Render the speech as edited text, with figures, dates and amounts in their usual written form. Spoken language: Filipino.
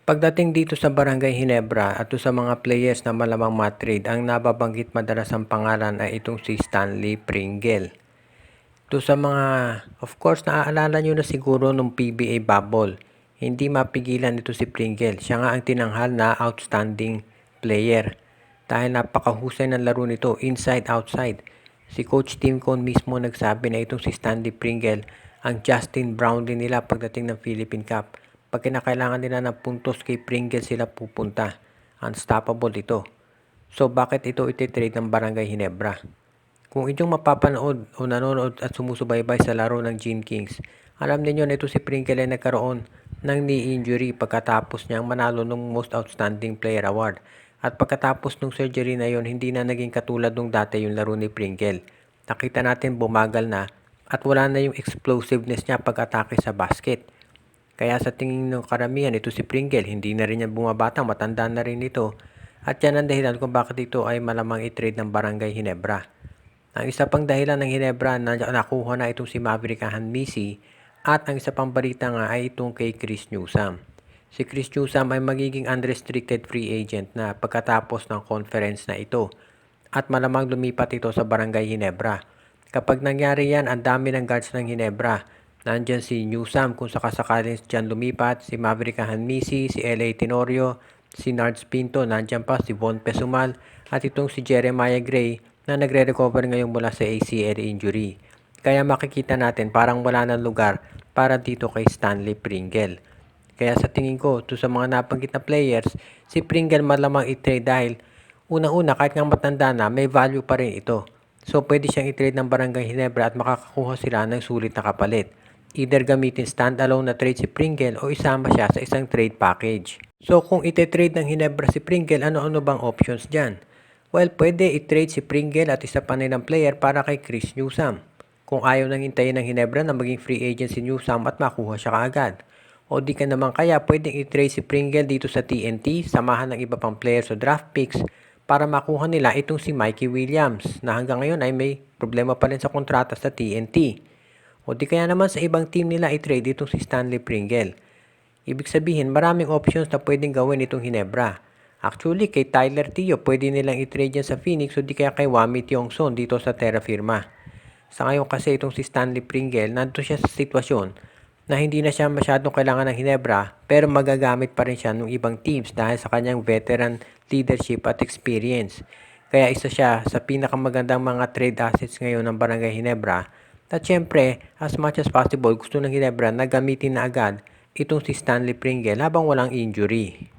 Pagdating dito sa Barangay Ginebra at sa mga players na malamang matrade, ang nababanggit madalas ang pangalan ay itong si Stanley Pringle. To sa mga, of course, naaalala nyo na siguro nung PBA bubble. Hindi mapigilan ito si Pringle. Siya nga ang tinanghal na outstanding player. Dahil napakahusay ng laro nito, inside-outside. Si Coach Tim Cone mismo nagsabi na itong si Stanley Pringle ang Justin Brownlee nila pagdating ng Philippine Cup. Pag kinakailangan nila ng puntos kay Pringle sila pupunta. Unstoppable ito. So bakit ito ititrade ng Barangay Ginebra? Kung inyong mapapanood o nanonood at sumusubaybay sa laro ng Gene Kings, alam niyo na ito si Pringle ay nagkaroon ng knee injury pagkatapos niyang manalo ng Most Outstanding Player Award. At pagkatapos ng surgery na yon, hindi na naging katulad nung dati yung laro ni Pringle. Nakita natin bumagal na at wala na yung explosiveness niya pag-atake sa basket. Kaya sa tingin ng karamihan, ito si Pringle, hindi na rin yan bumabata, matanda na rin ito. At yan ang dahilan kung bakit ito ay malamang i-trade ng Barangay Ginebra. Ang isa pang dahilan ng Ginebra na nakuha na itong si Maverick Hanmisi at ang isa pang balita nga ay itong kay Chris Newsome. Si Chris Newsome ay magiging unrestricted free agent na pagkatapos ng conference na ito at malamang lumipat ito sa Barangay Ginebra. Kapag nangyari yan, ang dami ng guards ng Ginebra. Nandyan si Newsome kung sakasakaling dyan lumipat, si Maverick Hanmisi, si L.A. Tenorio, si Nards Pinto, nandyan pa si Von Pesumal at itong si Jeremiah Gray na nagre-recover ngayon mula sa ACL injury. Kaya makikita natin parang wala nang lugar para dito kay Stanley Pringle. Kaya sa tingin ko, to sa mga nabanggit na players, si Pringle malamang i-trade dahil unang-una kahit nga matanda na, may value pa rin ito. So pwede siyang i-trade ng Barangay Ginebra at makakakuha sila ng sulit na kapalit. Either gamitin standalone na trade si Pringle o isama siya sa isang trade package. So kung ite-trade ng Ginebra si Pringle, ano-ano bang options dyan? Well, pwede i-trade si Pringle at isa pa nilang player para kay Chris Newsome. Kung ayaw nang hintayin ng Ginebra na maging free agent si Newsome at makuha siya kaagad. O di ka naman kaya pwedeng i-trade si Pringle dito sa TNT, samahan ng iba pang players o draft picks para makuha nila itong si Mikey Williams na hanggang ngayon ay may problema pa rin sa kontrata sa TNT. O di kaya naman sa ibang team nila i-trade itong si Stanley Pringle. Ibig sabihin maraming options na pwedeng gawin itong Ginebra. Actually kay Tyler Teo pwede nilang i-trade yan sa Phoenix o di kaya kay Wami Tiongson dito sa Terra Firma. Sa ngayon kasi itong si Stanley Pringle nandito siya sa sitwasyon na hindi na siya masyadong kailangan ng Ginebra pero magagamit pa rin siya ng ibang teams dahil sa kanyang veteran leadership at experience. Kaya isa siya sa pinakamagandang mga trade assets ngayon ng Barangay Ginebra. At syempre, as much as possible, gusto ng Ginebra na gamitin na agad itong si Stanley Pringle habang walang injury.